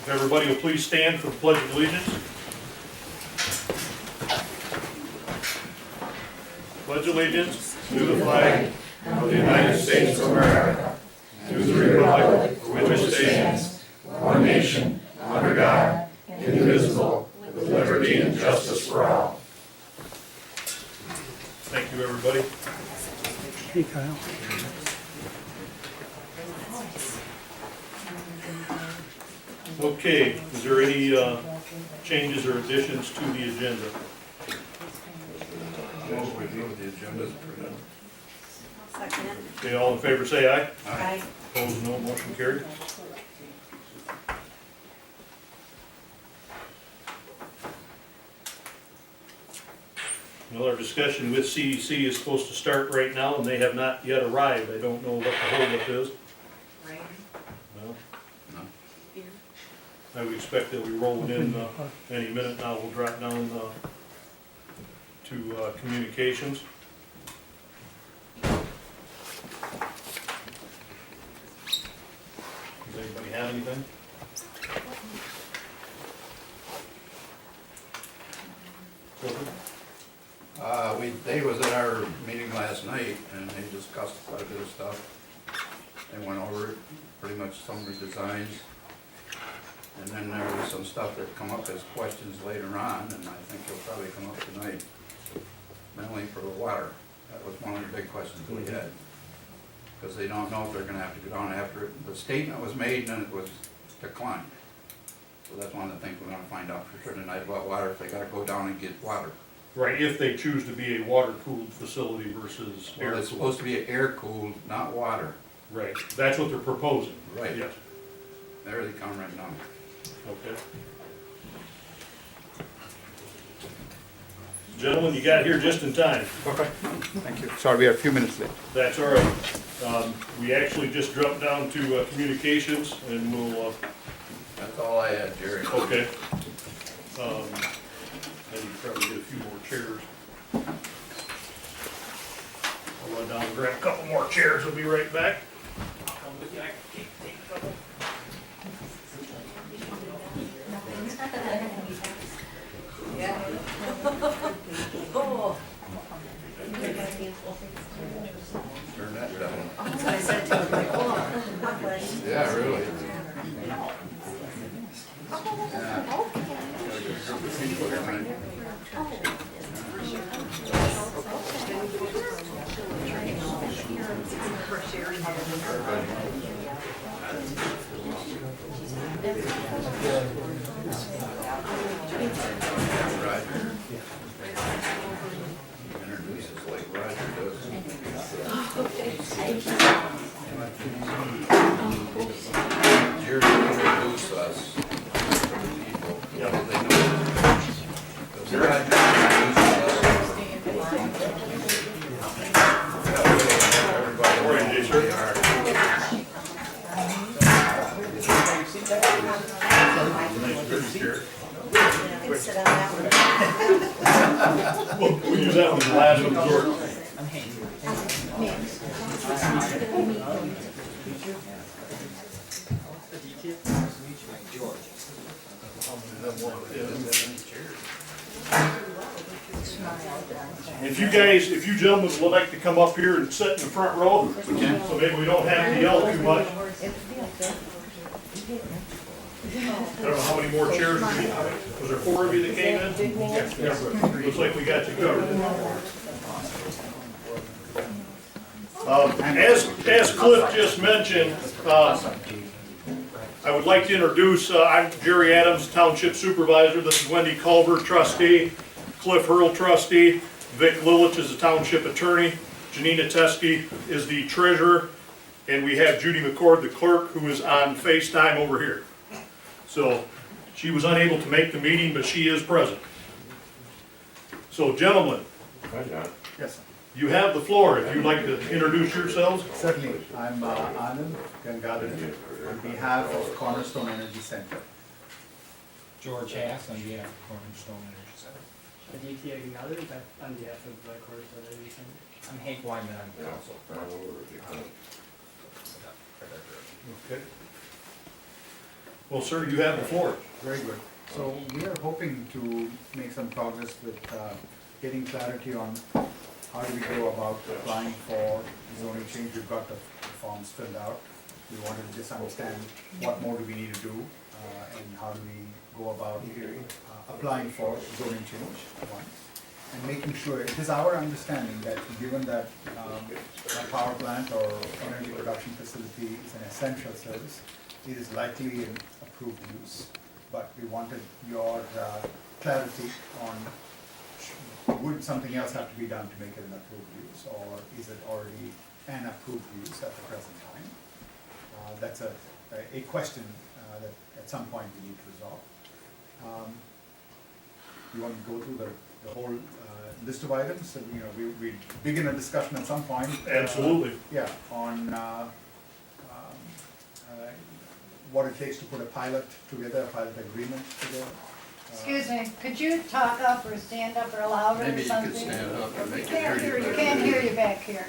If everybody will please stand for the Pledge of Allegiance. Pledge allegiance to the flag of the United States of America, to the republic for which it stands, one nation, under God, indivisible, with liberty and justice for all. Thank you, everybody. Hey, Kyle. Okay, is there any changes or additions to the agenda? The agenda's printed. Second it. Okay, all in favor say aye. Aye. Opposed, no. Motion carried. Well, our discussion with CEC is supposed to start right now, and they have not yet arrived. I don't know what the holdup is. Rain. Well, No. I would expect they'll be rolling in any minute now. We'll drop down to communications. Does anybody have anything? They was at our meeting last night, and they discussed quite a bit of stuff. They went over it, pretty much some of the designs. And then there was some stuff that come up as questions later on, and I think it'll probably come up tonight, mainly for the water. That was one of the big questions we had. Because they don't know if they're gonna have to go down after it. The statement was made and then it was declined. So that's one of the things we're gonna find out for sure tonight about water, if they gotta go down and get water. Right, if they choose to be a water-cooled facility versus Well, it's air-cooled. supposed to be air-cooled, not water. Right, that's what they're proposing. Right. Yes, There they come right now. okay. Gentlemen, you got here just in time. Okay. Thank you. Sorry, we are a few minutes late. That's all right. We actually just dropped down to communications, and we'll, That's all I had, Jerry. okay. I need to probably get a few more chairs. I'll run down and grab a couple more chairs, we'll be right back. Yeah. Oh. Turn that down. That's what I said to him, like, oh. Yeah, really. Roger. Introduce us like Roger does. Jerry introduce us to the people. Yeah. They know. Does Roger introduce us? Everybody Morning, knows Jason. they are. I can sit on that one. We'll use that one as the last resort. If you gentlemen would like to come up here and sit in the front row, so maybe we don't have to yell too much. I don't know how many more chairs we need. Was there 4 of you that came in? Yeah. Looks like we got you covered. As Cliff just mentioned, I would like to introduce, I'm Jerry Adams, Township Supervisor. This is Wendy Culver, Trustee. Cliff Hurl, Trustee. Vic Lilich is the Township Attorney. Janina Teskey is the Treasurer. And we have Judy McCord, the Clerk, who is on FaceTime over here. So she was unable to make the meeting, but she is present. So gentlemen, Yes, you have the floor if you'd like to introduce yourselves. certainly. I'm Anand Gangadhar on behalf of Cornerstone Energy Center. George Hass on behalf of Cornerstone Energy Center. Aditya Gangadhar, on behalf of the Cornerstone Energy Center. I'm Hank Wyman on council. Okay. Well, sir, you have the floor. Very good. So we are hoping to make some progress with getting clarity on how do we go about applying for zoning change. We've got the forms filled out. We wanted to just understand what more do we need to do and how do we go about applying for zoning change, one. And making sure, it is our understanding that given that a power plant or energy production facility is an essential service, it is likely an approved use. But we wanted your clarity on would something else have to be done to make it an approved use, or is it already an approved use at the present time? That's a question that at some point we need to resolve. You want to go through the whole list of items, and we begin a discussion at some point. Absolutely. Yeah, on what it takes to put a pilot together, a pilot agreement together. Excuse me, could you talk up or stand up or louder or Maybe you something? could stand up and make it Can't hear hear you. you. We can't hear you back here.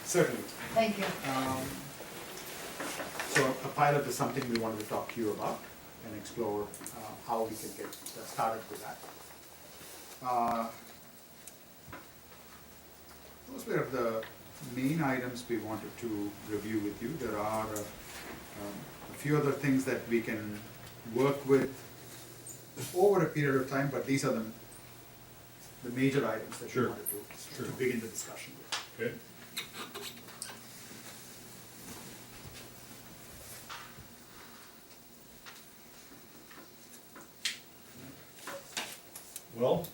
Certainly. Thank you. So a pilot is something we wanted to talk to you about and explore how we can get started with that. Those were the main items we wanted to review with you. There are a few other things that we can work with over a period of time, but these are the major items that we Sure. wanted to Sure. begin the discussion with. Okay. Well,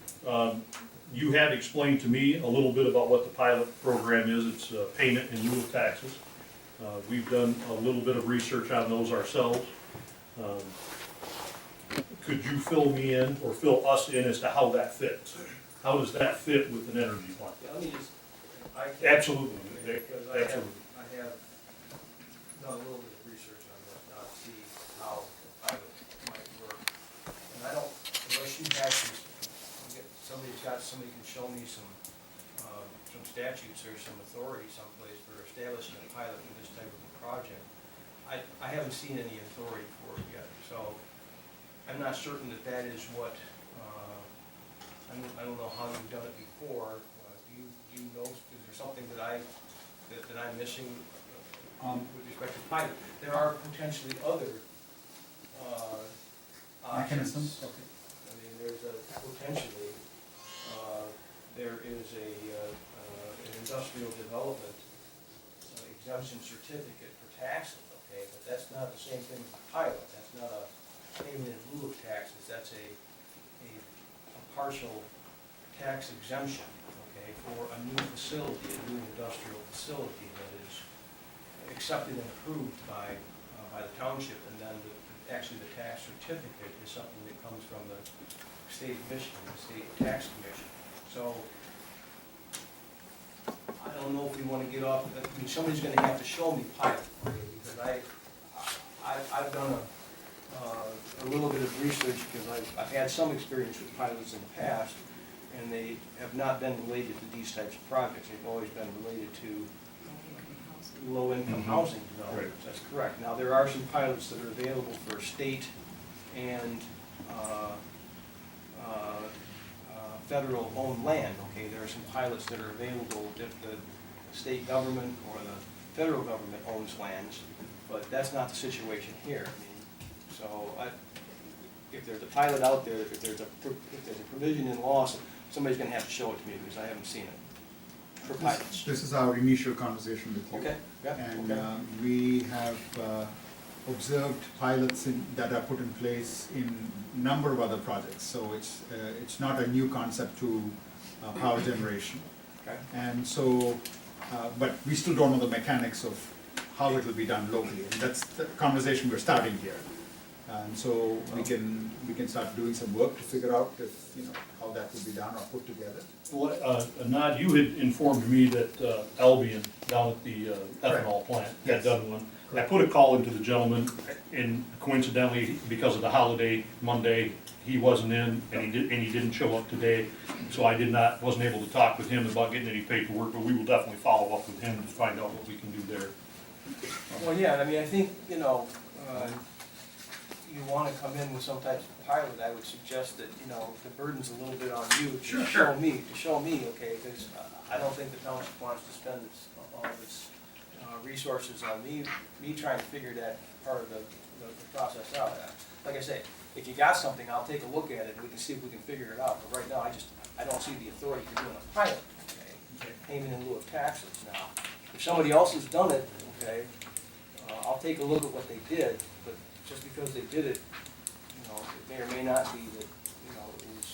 you had explained to me a little bit about what the pilot program is. It's payment in lieu of taxes. We've done a little bit of research on those ourselves. Could you fill me in or fill us in as to how that fits? How does that fit with an energy plan? Yeah, let me just, Absolutely, because absolutely. I have done a little bit of research on this now to see how the pilot might work. And I don't, unless you have somebody can show me some statutes or some authority someplace for establishing a pilot for this type of a project. I haven't seen any authority for it yet, so I'm not certain that that is what, I don't know how you've done it before. Do you know, is there something that I'm missing with respect to pilot? There are potentially other Mechanisms, options. okay. I mean, there's potentially, there is an industrial development exemption certificate for taxes, okay? But that's not the same thing as a pilot. That's not a payment in lieu of taxes. That's a partial tax exemption, okay, for a new facility, a new industrial facility that is accepted and approved by the township, and then actually the tax certificate is something that comes from the state of Michigan, the state tax commission. So, I don't know if we want to get off, I mean, somebody's gonna have to show me pilot, okay, because I've done a little bit of research, because I've had some experience with pilots in the past, and they have not been related to these types of projects. They've always been related to low-income housing developments. Right. That's correct. Now, there are some pilots that are available for state and federal-owned land, okay? There are some pilots that are available if the state government or the federal government owns lands, but that's not the situation here. I mean, so if there's a pilot out there, if there's a provision in law, somebody's gonna have to show it to me, because I haven't seen it for pilots. This is our initial conversation with you. Okay, yeah, And okay. we have observed pilots that are put in place in a number of other projects. So it's not a new concept to power generation. Okay. And so, but we still don't know the mechanics of how it will be done locally. And that's the conversation we're starting here. And so we can start doing some work to figure out if, how that will be done or put together. Well, Nod, you had informed me that Albion down at the ethanol plant had Yes. done one. I put a call into the gentleman, and coincidentally, because of the holiday Monday, he wasn't in, and he didn't show up today. So I wasn't able to talk with him about getting any paperwork, but we will definitely follow up with him to find out what we can do there. Well, yeah, I mean, I think, you wanna come in with some type of pilot, I would suggest that, you know, the burden's a little bit on you to Sure. show me, okay, because I don't think the township wants to spend all of its resources on me trying to figure that part of the process out. Like I say, if you got something, I'll take a look at it, and we can see if we can figure it out, but right now, I don't see the authority for doing a pilot, okay? Payment in lieu of taxes. Now, if somebody else has done it, okay, I'll take a look at what they did, but just because they did it, you know, it may or may not be that, you know, it was,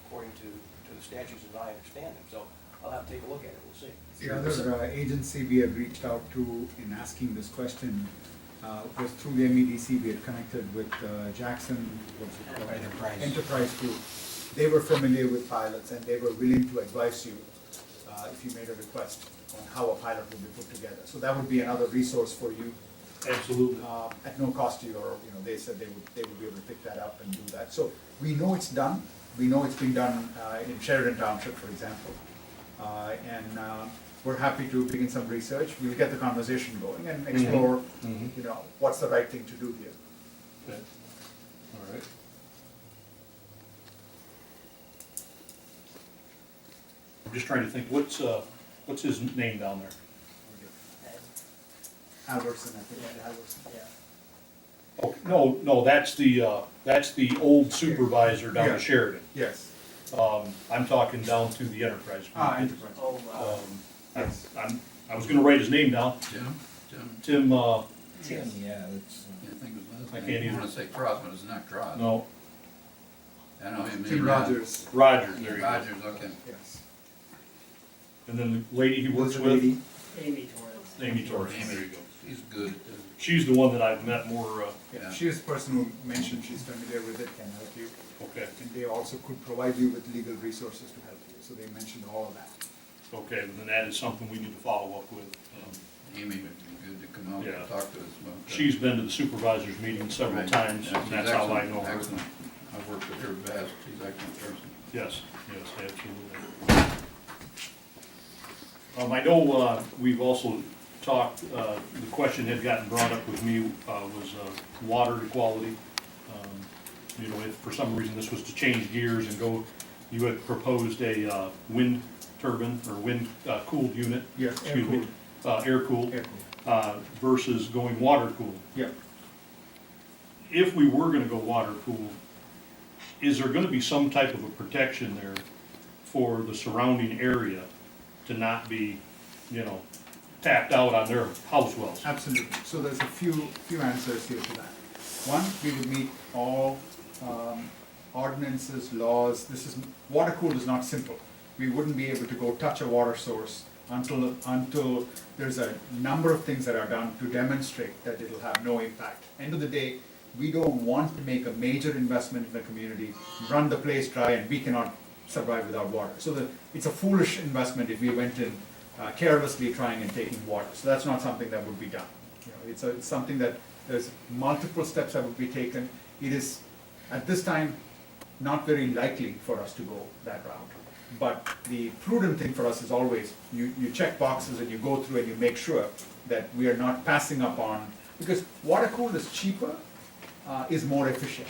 according to the statutes as I understand them, so I'll have to take a look at it, we'll see. The other agency we have reached out to in asking this question was through the MEDC. We had connected with Jackson, what's it called? Enterprise Group. They were familiar with pilots and they were willing to advise you if you made a request on how a pilot would be put together. So that would be another resource for you Absolutely. at no cost to you, or, you know, they said they would be able to pick that up and do that. So we know it's done. We know it's been done in Sheridan Township, for example. And we're happy to begin some research. We'll get the conversation going and explore, you know, what's the right thing to do here. Okay. All right. I'm just trying to think, what's his name down there? Albertson, I think, Albertson. Yeah. Oh, no, that's the old supervisor down Yeah. at Sheridan. Yes. I'm talking down to the Enterprise. Enterprise. Oh, wow. Yes. I was gonna write his name down, Tim, Tim, Tim, yeah, that's, I think his last I name, can't I either. wanna say Cross, but it's not Cross. no, I know him. Tim Rogers. Rogers, there you go. Rogers, okay. Yes. And then the lady he works Was the with, lady? Amy Torrance. Amy Torres, Amy. there you go. He's good. She's the one that I've met more, Yeah, Yeah. she is the person who mentioned she's familiar with it, can help you. okay, And they also could provide you with legal resources to help you, so they mentioned all of that. okay, then that is something we need to follow up with. Amy would be good to come out Yeah. and talk to us about that. She's been to the supervisors meeting several Right. times, Yeah, and she's that's how I excellent, know her. excellent. I've worked with her best, she's an excellent person. Yes, absolutely. I know, we've also talked, the question had gotten brought up with me, was, water quality. You know, if for some reason this was to change gears and go, you had proposed a, wind turbine or wind, cooled unit. Yes, Excuse me, air cooled, Air-cooled. versus going water cooled. Yeah. If we were gonna go water cooled, is there gonna be some type of a protection there for the surrounding area to not be, you know, tapped out on their house wells? Absolutely. So there's a few answers here to that. One, we would meet all ordinances, laws. This is, water cooled is not simple. We wouldn't be able to go touch a water source until there's a number of things that are done to demonstrate that it'll have no impact. End of the day, we don't want to make a major investment in the community, run the place dry, and we cannot survive without water. So it's a foolish investment if we went in carelessly trying and taking water. So that's not something that would be done. You know, it's something that there's multiple steps that would be taken. It is, at this time, not very likely for us to go that route. But the prudent thing for us is always, you check boxes and you go through and you make sure that we are not passing up on, because water cooled is cheaper, is more efficient.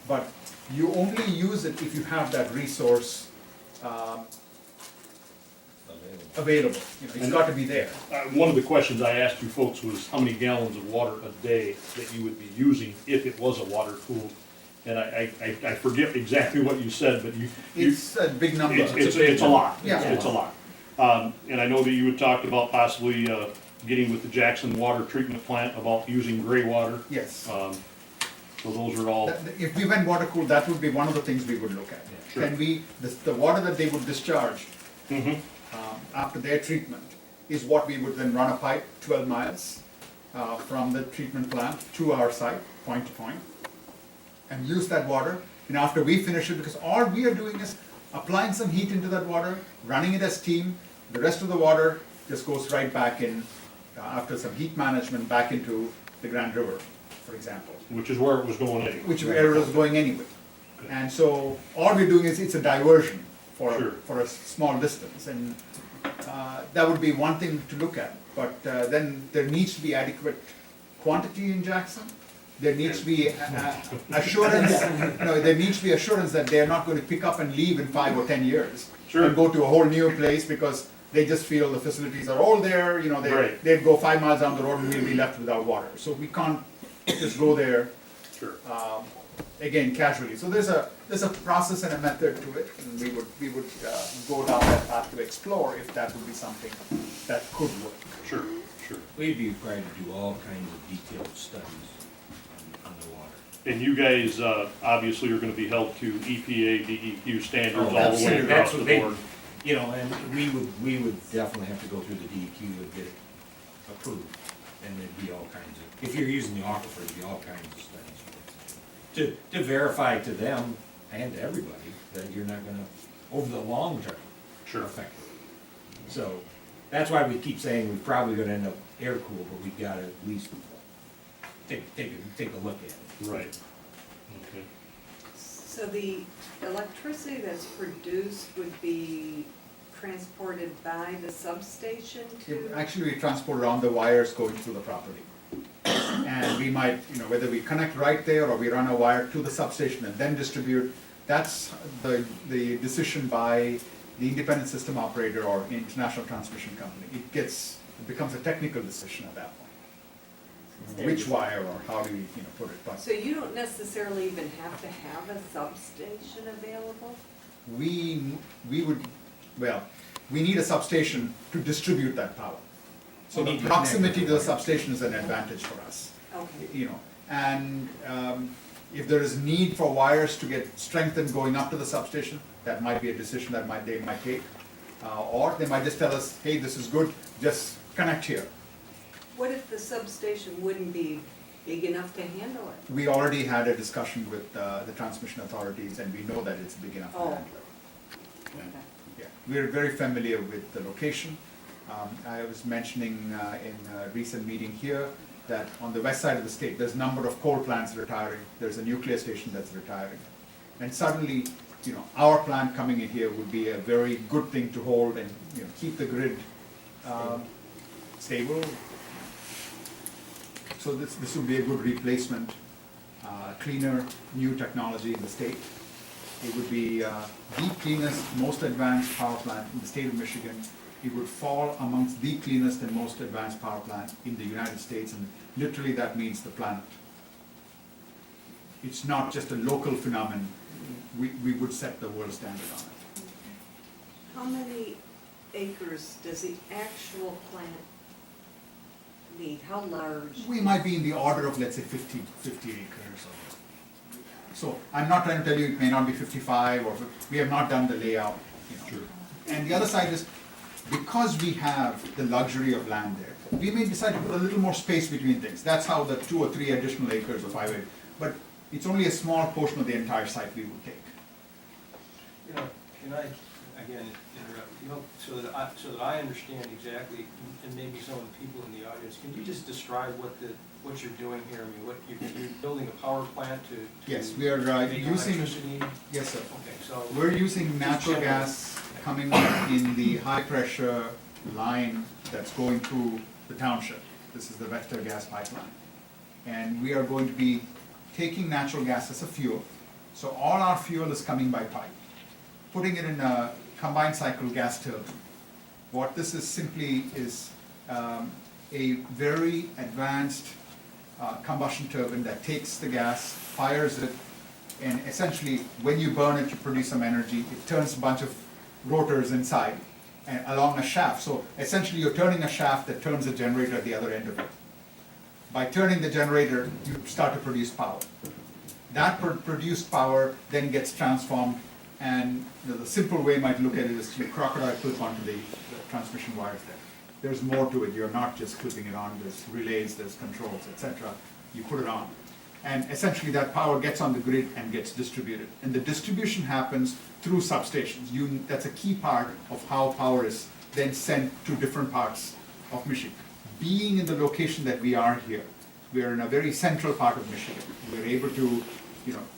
But you only use it if you have that resource available. You know, it's got to be there. One of the questions I asked you folks was how many gallons of water a day that you would be using if it was a water cooled. And I forget exactly what you said, but you. It's a big number. It's a lot. Yeah. It's a lot. And I know that you had talked about possibly, getting with the Jackson Water Treatment Plant about using gray water. Yes. So those are all, If we went water cooled, that would be one of the things we would look at. Sure. Can we, the water that they would discharge mhm, after their treatment is what we would then run a pipe 12 miles from the treatment plant to our site, point to point, and use that water. And after we finish it, because all we are doing is applying some heat into that water, running it as steam, the rest of the water just goes right back in, after some heat management, back into the Grand River, for example, which is where it was going anyway. which area is going anyway. And so all we're doing is, it's a diversion Sure. for a small distance, and that would be one thing to look at. But then there needs to be adequate quantity in Jackson there needs to be assurance, there needs to be assurance that they're not going to pick up and leave in 5 or 10 years. Sure. And go to a whole new place because they just feel the facilities are all there, Right. they'd go 5 miles down the road and we'll be left without water. So we can't just go there, Sure. again, casually. So there's a process and a method to it, and we would go down that path to explore if that would be something that could work. Sure, sure. We'd be required to do all kinds of detailed studies on the water. And you guys, obviously are gonna be held to EPA, DEQ standards all the way absolutely. across the That's what they, board. you know, and we would definitely have to go through the DEQ and get it approved. And there'd be all kinds of, if you're using the aquifer, there'd be all kinds of studies. To verify to them and to everybody that you're not gonna, over the long term, Sure. affect it. So, that's why we keep saying we're probably gonna end up air cooled, but we gotta at least take a look at it. Right. Okay. So the electricity that's produced would be transported by the substation to? Actually, we transport it on the wires going through the property. And we might, whether we connect right there or we run a wire to the substation and then distribute, that's the decision by the independent system operator or international transmission company. It becomes a technical decision at that point. Which wire or how do we, put it, but So you don't necessarily even have to have a substation available? we need a substation to distribute that power. So We the need to proximity connect to the the substation is an advantage for us. Okay. And if there is need for wires to get strengthened going up to the substation, that might be a decision that they might take. Or they might just tell us, hey, this is good, just connect here. What if the substation wouldn't be big enough to handle it? We already had a discussion with the transmission authorities and we know that it's big enough to Oh. handle it. Okay. Yeah, we're very familiar with the location. I was mentioning in a recent meeting here that on the west side of the state, there's a number of coal plants retiring, there's a nuclear station that's retiring. And suddenly, our plant coming in here would be a very good thing to hold and, keep the grid stable. So this would be a good replacement, cleaner, new technology in the state. It would be the cleanest, most advanced power plant in the state of Michigan. It would fall amongst the cleanest and most advanced power plant in the United States, and literally that means the planet. It's not just a local phenomenon. We would set the world standard on it. How many acres does the actual plant need? How large? We might be in the order of, let's say, 50 acres. So I'm not trying to tell you it may not be 55, or we have not done the layout. Sure. And the other side is, because we have the luxury of land there, we may decide to put a little more space between things. That's how the 2 or 3 additional acres of highway, but it's only a small portion of the entire site we would take. Can I, again, interrupt, so that I understand exactly, and maybe some of the people in the audience, can you just describe what you're doing here? I mean, you're building a power plant to Yes, we are make using, electricity? yes, sir. Okay, so. We're using natural gas coming up in the high-pressure line that's going through the township. This is the Vector gas pipeline. And we are going to be taking natural gas as a fuel. So all our fuel is coming by pipe, putting it in a combined cycle gas turbine. What this is simply is a very advanced combustion turbine that takes the gas, fires it, and essentially when you burn it, you produce some energy. It turns a bunch of rotors inside and along a shaft. So essentially you're turning a shaft that turns a generator at the other end of it. By turning the generator, you start to produce power. That produced power then gets transformed, and the simple way you might look at it is you crocodile clip onto the transmission wires there. There's more to it. You're not just clipping it on. There's relays, there's controls, etc. You put it on. And essentially that power gets on the grid and gets distributed. And the distribution happens through substations. That's a key part of how power is then sent to different parts of Michigan. Being in the location that we are here, we are in a very central part of Michigan. We're able to,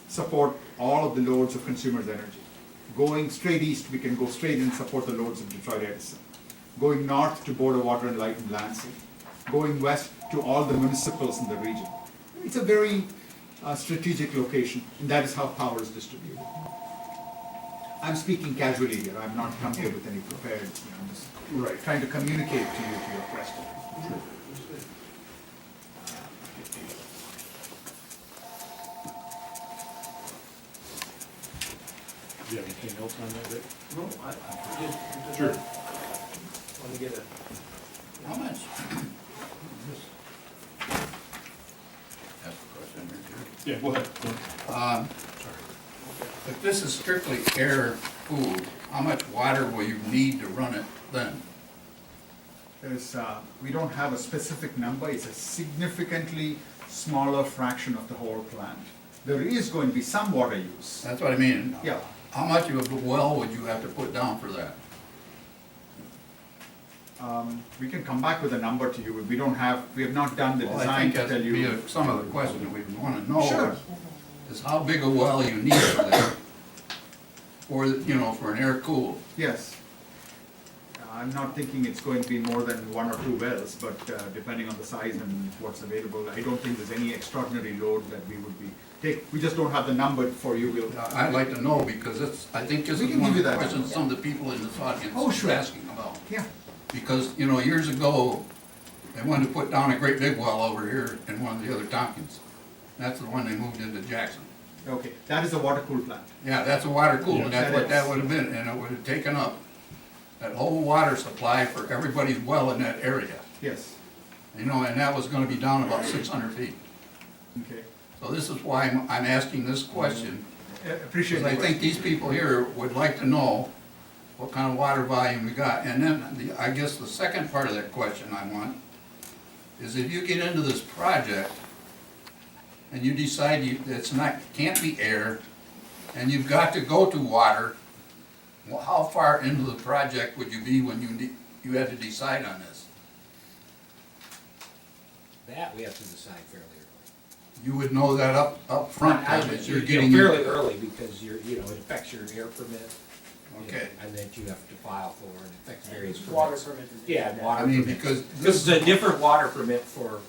support all of the loads of consumers' energy. Going straight east, we can go straight and support the loads of Detroit Edison. Going north to Board of Water and Light in Lansing. Going west to all the municipals in the region. it's a very strategic location, and that is how power is distributed. I'm speaking casually here, I've not come here with any prepared, I'm just trying to communicate to you to your question. Do you have anything else on that, Rick? No, I did. Sure. Want to get a, How much? That's the question right there. Yeah, go ahead. Go ahead. If this is strictly air cooled, how much water will you need to run it then? We don't have a specific number, it's a significantly smaller fraction of the whole plant. There is going to be some water use. That's what I mean. Yeah. How much of a well would you have to put down for that? We can come back with a number to you, we have not done the Well, I design think to that's tell be you. some of the question that we wanna know. Sure. Is how big a well you need for that? For, for an air cool. Yes. I'm not thinking it's going to be more than 1 or 2 wells, but depending on the size and what's available, I don't think there's any extraordinary load that we would be we just don't have the number for you, I'd like to know because I think this We is can one give of you the that. questions some of the people in this audience Oh, are sure. asking about. Yeah, Because, years ago, they wanted to put down a great big well over here in one of the other Tompkins. That's the one they moved into Jackson. okay, that is a water cool plant. Yeah, that's a water cool, and that's That what is. that would have been, and it would have taken up that whole water supply for everybody's well in that area. Yes, And that was gonna be down about 600 feet. okay. So this is why I'm asking this question, Appreciate because I it. think these people here would like to know what kind of water volume we got. And then, I guess the second part of that question I want is if you get into this project and you decide can't be air, and you've got to go to water, well, how far into the project would you be when you had to decide on this? That we have to decide fairly early. You would know that up front, as you're You know, getting. fairly early because it affects your air permit. Okay. And that you have to file for, and it affects various permits. water permit is. Yeah, water I mean, permit. because This is a different water permit for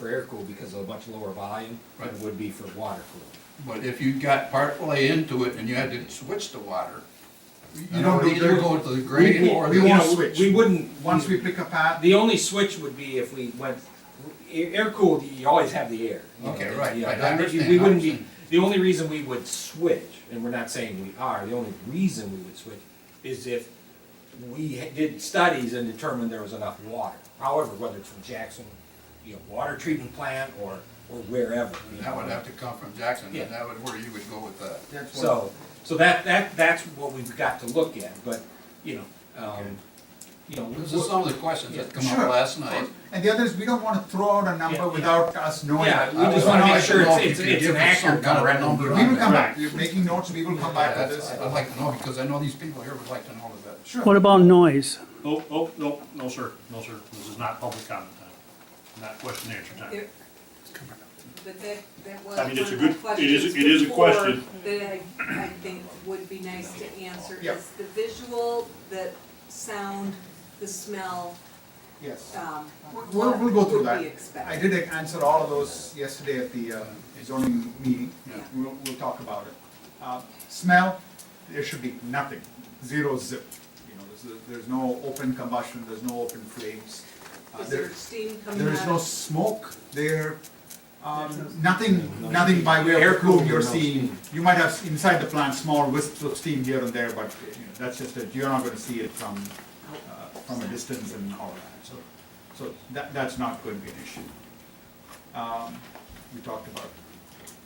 air cool because of a much lower volume than it Right. would be for water cool. But if you got part way into it and you had to switch to water, You you don't would do either that. go to the grade or we the. won't switch. We wouldn't. Once we pick a path, The only switch would be if we went, air cooled, you always have the air. Okay, right, Yeah, right, I that- understand, We I wouldn't be, understand. the only reason we would switch, and we're not saying we are, the only reason we would switch is if we did studies and determined there was enough water. However, whether it's from Jackson, water treatment plant or wherever. That would have to come from Jackson, Yeah. and that would where you would go with that. that's what. So that's what we've got to look at, but, This is some of the questions that come Sure. up last night. And the other is, we don't wanna throw out a number Yeah, yeah. without us knowing. Yeah, we I just would wanna like make to sure know if it's you could an give us some accurate kind of a number. number We will on come that. back, we're making notes, we will come Yeah, back to this. I'd like to know, because I know these people here would like to know that. Sure. What about noise? Oh, no, sir, this is not public comment time, not question and answer time. There- But that was I mean, it's a one of good- my it is- questions it is a before question. that I think would be nice to answer, Yeah. is the visual, the sound, the smell, Yes. what We'll go through would that. be expected? I did answer all of those yesterday at the zoning meeting. Yeah. We'll talk about it. Smell, there should be nothing, 0 zip. There's no open combustion, there's no open flames. Is there steam coming out? There is no smoke there, nothing by way Air of plume cooled, you're no seeing. steam. You might have inside the plant small wisps of steam here and there, but that's just it, you're not gonna see it from a distance and all that, so that's not going to be an issue. We talked about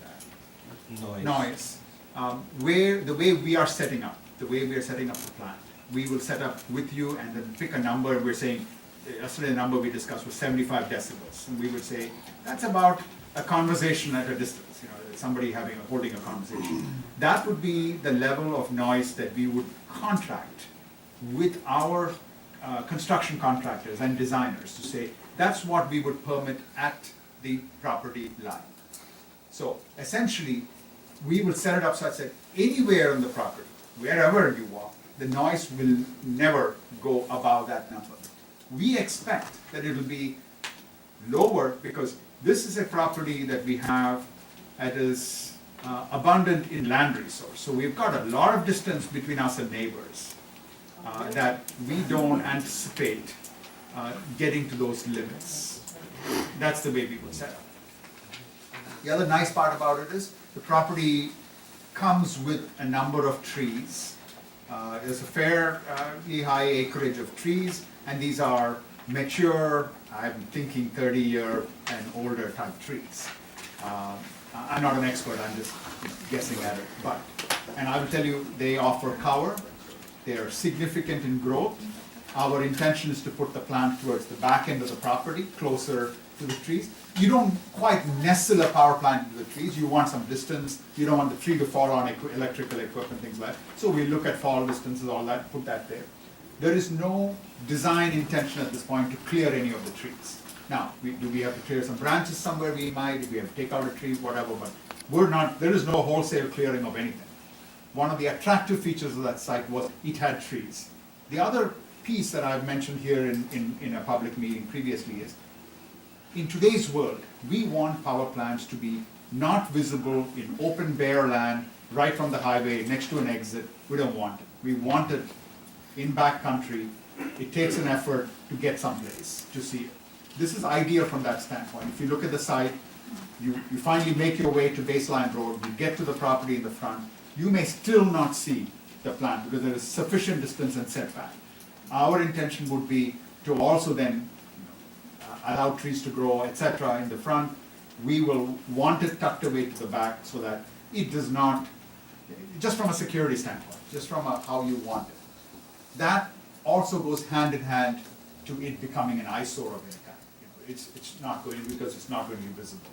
that. Noise. The way we are setting up the plant, we will set up with you and then pick a number, we're saying, yesterday the number we discussed was 75 decibels, and we would say, that's about a conversation at a distance, somebody holding a conversation. That would be the level of noise that we would contract with our construction contractors and designers to say, that's what we would permit at the property line. So essentially, we will set it up such that anywhere on the property, wherever you walk, the noise will never go above that number. We expect that it will be lower because This is a property that we have that is abundant in land resource. So we've got a lot of distance between us and neighbors that we don't anticipate getting to those limits. That's the way we would set up. The other nice part about it is the property comes with a number of trees. There's a fairly high acreage of trees, and these are mature, I'm thinking 30-year and older type trees. I'm not an expert, I'm just guessing at it, and I will tell you, they offer cover, they are significant in growth. Our intention is to put the plant towards the back end of the property, closer to the trees. You don't quite nestle a power plant into the trees, you want some distance, you don't want the tree to fall on electrical equipment, things like that. So we look at fall distances, all that, put that there. There is no design intention at this point to clear any of the trees. Now, do we have to clear some branches somewhere? We might, if we have to take out a tree, whatever, but there is no wholesale clearing of anything. One of the attractive features of that site was it had trees. The other piece that I've mentioned here in a public meeting previously is, in today's world, we want power plants to be not visible in open bare land, right from the highway, next to an exit. We don't want it. We want it in back country. It takes an effort to get someplace to see it. This is ideal from that standpoint. If you look at the site, you finally make your way to Baseline Road, you get to the property in the front, you may still not see the plant because there is sufficient distance and setback. Our intention would be to also then allow trees to grow, etc. in the front. We will want it tucked away to the back so that it does not, just from a security standpoint, just from how you want it. That also goes hand in hand to it becoming an eyesore of any kind. It's not going, because it's not going to be visible.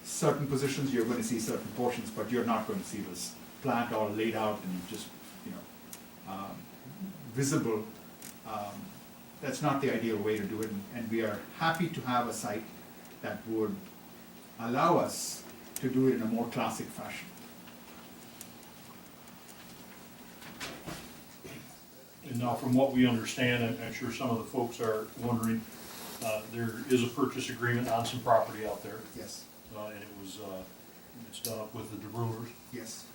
Certain positions you're going to see certain portions, but you're not going to see this plant all laid out and just visible. That's not the ideal way to do it, and we are happy to have a site that would allow us to do it in a more classic fashion. And now, from what we understand, I'm sure some of the folks are wondering, there is a purchase agreement on some property out there, Yes, and it's done up with the DeBrunners. yes.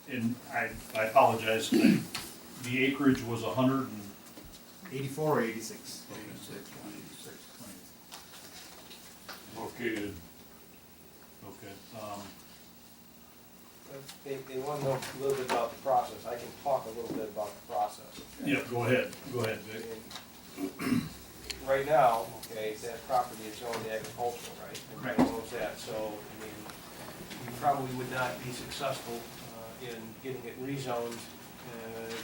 And I apologize, the acreage was 84 or 86? 86, 186. Okay. They want to know a little bit about the process. I can talk a little bit about the process. Yeah, go ahead, Vic. And right now, okay, that property is owned agricultural, right? Correct. Everybody knows that, so, I mean, you probably would not be successful in getting it rezoned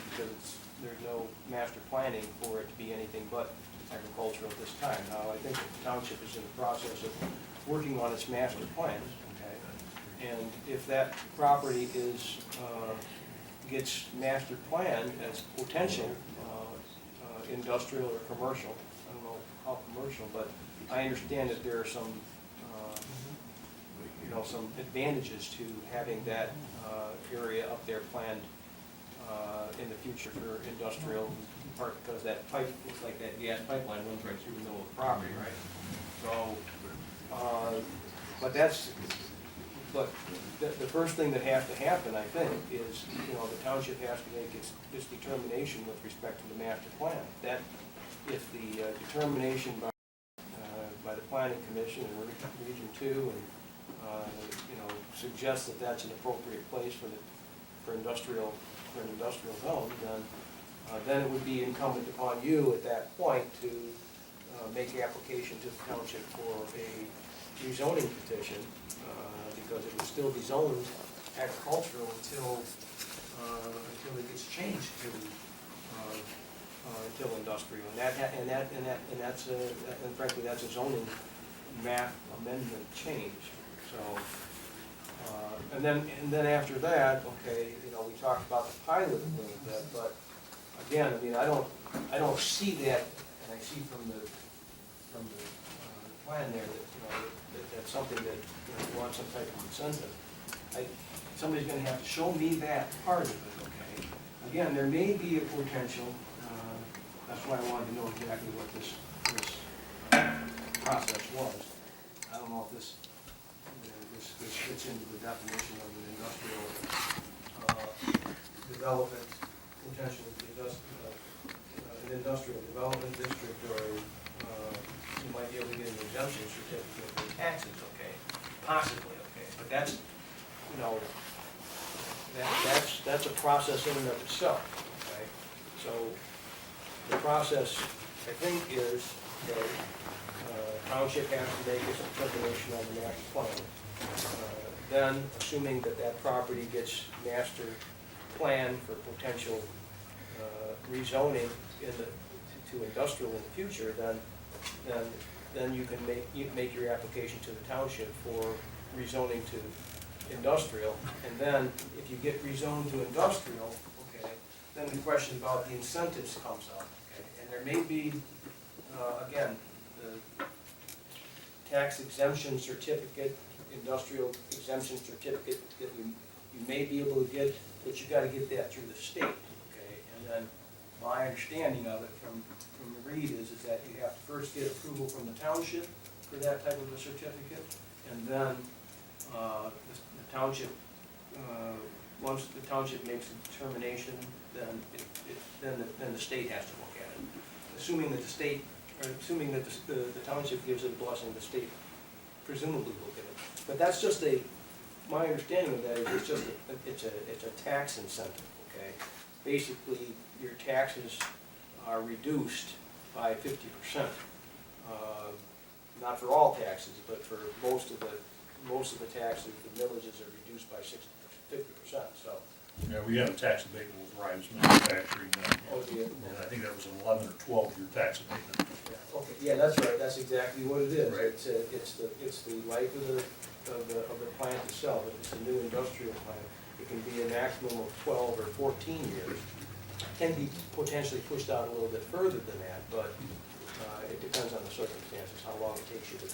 because there's no master planning for it to be anything but agricultural at this time. Now, I think the township is in the process of working on its master plan, okay? And if that property gets master planned as potential industrial or commercial, I don't know how commercial, but I understand that there are some, some advantages to having that area up there planned in the future for industrial, in part because that pipe, looks like that gas pipeline runs right through the middle of the property, right? So, but the first thing that has to happen, I think, is, the township has to make its determination with respect to the master plan. That, if the determination by the planning commission in Region 2 and, suggests that that's an appropriate place for an industrial zone, then it would be incumbent upon you at that point to make application to the township for a rezoning petition, because it would still be zoned agricultural until it gets changed to until industrial, and frankly that's a zoning map amendment change. So, and then after that, okay, we talked about the pilot a little bit, but again, I mean, I don't see that, and I see from the plan there that that's something that you want some type of incentive. Somebody's going to have to show me that part of it, okay? Again, there may be a potential. That's why I wanted to know exactly what this this process was. I don't know if this fits into the definition of an industrial development, potentially an industrial development district, or you might be able to get an exemption certificate for taxes, okay? Possibly, okay, but that's, you know, that's a process in and of itself, okay? So the process, I think, is that township has to make its determination on the master plan. Then, assuming that that property gets master plan for potential rezoning to industrial in the future, then you can make your application to the township for rezoning to industrial. And then, if you get rezoned to industrial, okay, then the question about the incentives comes up, okay? And there may be, again, the tax exemption certificate, industrial exemption certificate that you may be able to get, but you gotta get that through the state, okay? And then, my understanding of it from the read is that you have to first get approval from the township for that type of a certificate, and then, the township, once the township makes a determination, then the state has to look at it. Assuming that the township gives it a blessing, the state presumably look at it. But that's just my understanding of that is it's a tax incentive, okay? Basically, your taxes are reduced by 50%. Not for all taxes, but for most of the taxes, the millages are reduced by 50%, so. Yeah, we had a tax abatement with Rives Manufacturing, Oh, yeah. and I think that was an 11 or 12-year tax abatement. Yeah, okay, yeah, that's right, that's exactly what it is. Right. It's the life of the plant itself. If it's a new industrial plant, it can be a maximum of 12 or 14 years. Can be potentially pushed out a little bit further than that, but it depends on the circumstances, how long it takes you to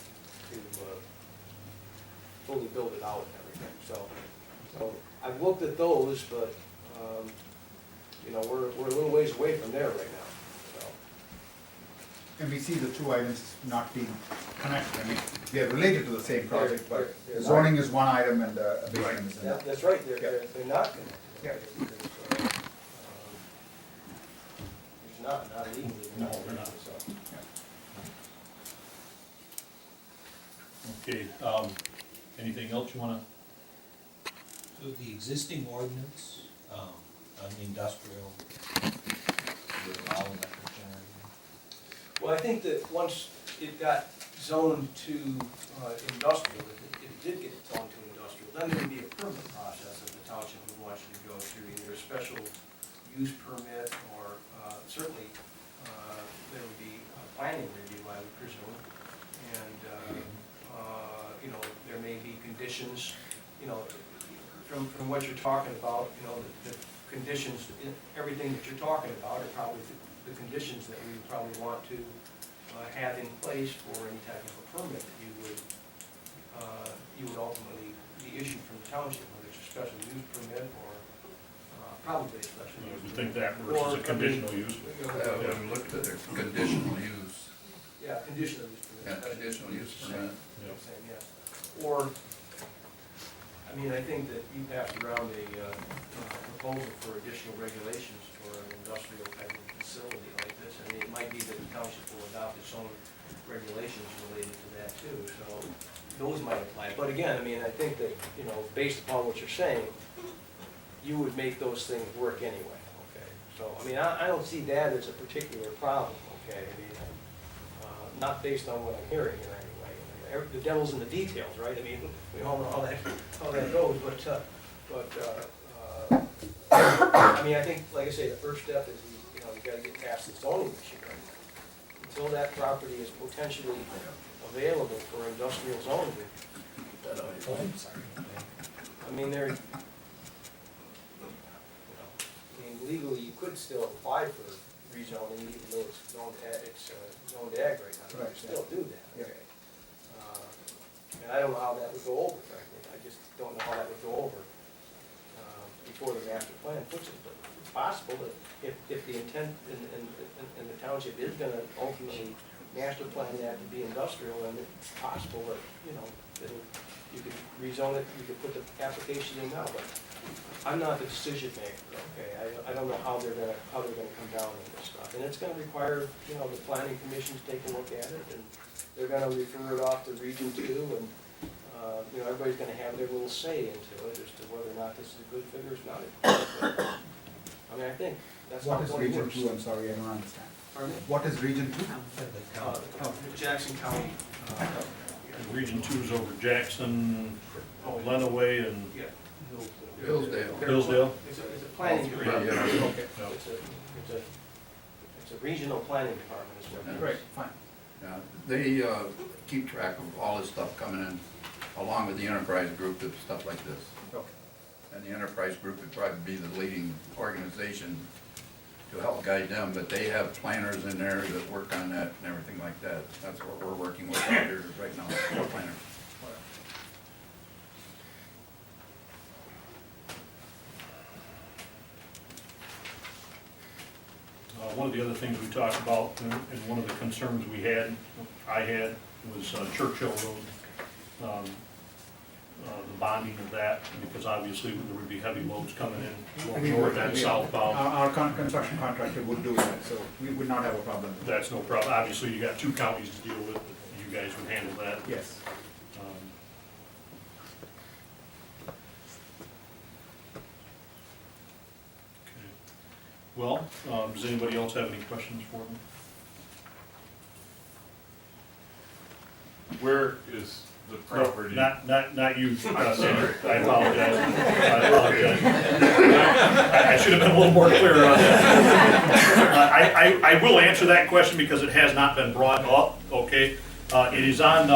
fully build it out and everything. So I've looked at those, but you know, we're a little ways away from there right now. So. And we see the two items not being connected. I mean, they are related to the same project, but They're zoning is one item and the abatement is Yeah, another. that's right, they're not connected. Yeah. It's not legally. No, they're not. So. Okay, anything else you wanna? So the existing ordinance, on the industrial, would allow electric generating? Well, I think that once it got zoned to industrial, if it did get zoned to industrial, then there would be a permit process that the township would want you to go through, either a special use permit or certainly there would be a planning review, I would presume. And, you know, there may be conditions, you know, from what you're talking about, you know, the conditions, everything that you're talking about are probably the conditions that we would probably want to have in place for any type of a permit that you would ultimately be issued from the township, whether it's a special use permit or probably a special use. You think that versus a conditional use? When we looked at the conditional use, Yeah, conditional use permit. yeah, conditional use permit. Same, yeah. Or, I mean, I think that you passed around a proposal for additional regulations for an industrial type of facility like this. I mean, it might be that the township will adopt its own regulations related to that too, so those might apply. But again, I mean, I think that, you know, based upon what you're saying, you would make those things work anyway, okay? So, I mean, I don't see that as a particular problem, okay? I mean, not based on what I'm hearing here anyway. The devil's in the details, right? I mean, we all know how that goes, I mean, I think, like I say, the first step is, you know, you gotta get past the zoning issue, right? Until that property is potentially available for industrial zoning. I mean, legally, you could still apply for rezoning, even though it's zoned ag right now. You Right, can still do that, yeah. okay? And I don't know how that would go over, frankly. I just don't know how that would go over before the master plan puts it. But it's possible that if the intent in the township is gonna ultimately master plan that to be industrial, and it's possible that, you know, you could rezone it, you could put the application in now, but I'm not the decision maker, okay? I don't know how they're gonna come down on this stuff, and it's gonna require, you know, the planning commission to take a look at it, and they're gonna refer it off to Region 2, and, you know, everybody's gonna have their little say into it as to whether or not this is a good fit or it's not a good fit. I mean, I think that's how What it's is going to Region work. 2? I'm sorry, I don't understand. Pardon me? What is Region 2? Jackson County. Region 2 is over Jackson, Lenawee, and Yeah. Hillsdale. Hillsdale. It's a planning Three, department. yeah. Okay. It's a regional planning department, is what it is. Great, fine. Yeah, they keep track of all this stuff coming in, along with the enterprise group and stuff like this. Okay. And the enterprise group would probably be the leading organization to help guide them, but they have planners in there that work on that and everything like that. That's what we're working with out here right now, our planners. One of the other things we talked about, and one of the concerns I had, was Churchill Road. The bonding of that, because obviously there would be heavy loads coming in, both north and southbound. Our construction contractor would do that, so we would not have a problem. That's no problem. Obviously, you got two counties to deal with, but you guys would handle that. Yes. Okay. Well, does anybody else have any questions for me? Where is the property? Not you, Cedric. I apologize. I should have been a little more clear on that. I will answer that question because it has not been brought up, okay? It is on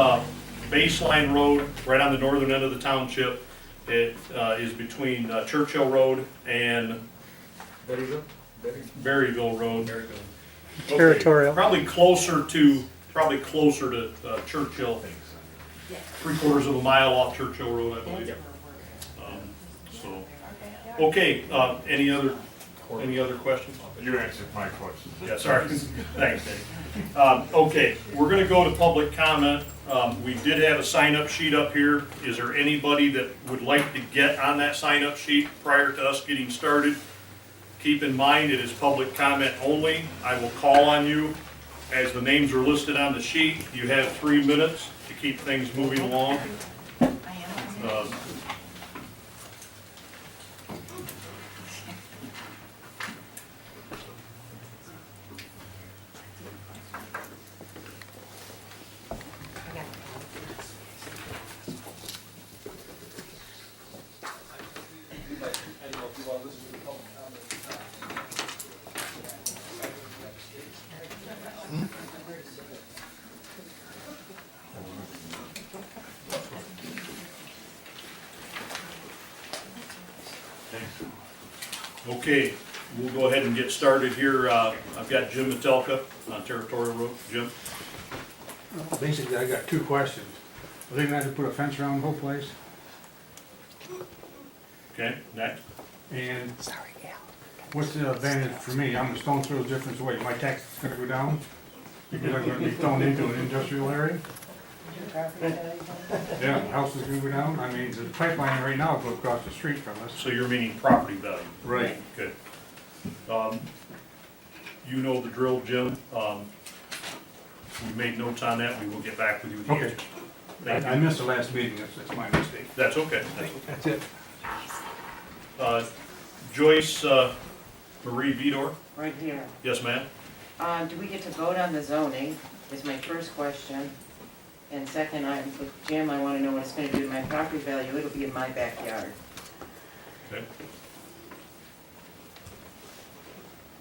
Baseline Road, right on the northern end of the township. It is between Churchill Road and Berryville Road. Okay, Territorial. Probably closer to Churchill. 3/4 of a mile off Churchill Road, I believe. So, okay, any other questions? You answered my question. Yeah, sorry, thanks, Dave. Okay, we're gonna go to public comment. We did have a sign-up sheet up here. Is there anybody that would like to get on that sign-up sheet prior to us getting started? Keep in mind, it is public comment only. I will call on you as the names are listed on the sheet. You have 3 minutes to keep things moving along. Okay, we'll go ahead and get started here. I've got Jim Metelka on Territorial Road. Jim? Basically, I got two questions. Are they gonna have to put a fence around the whole place? Okay, next. And what's the advantage for me? I'm a stone throw difference way. My tax is gonna go down because I'm gonna be thrown into an industrial area. Yeah, the house is gonna go down. I mean, the pipeline right now goes across the street from us. So you're meaning property value? Right. Good. You know the drill, Jim. We made notes on that. We will get back with you with the Okay. answers. Thank I you. missed the last meeting. That's my mistake. That's okay. That's it. Joyce Marie Vidor? Right here. Yes, ma'am? Do we get to vote on the zoning, is my first question. And second, with Jim, I wanna know what it's gonna do to my property value, it'll be in my backyard. Okay.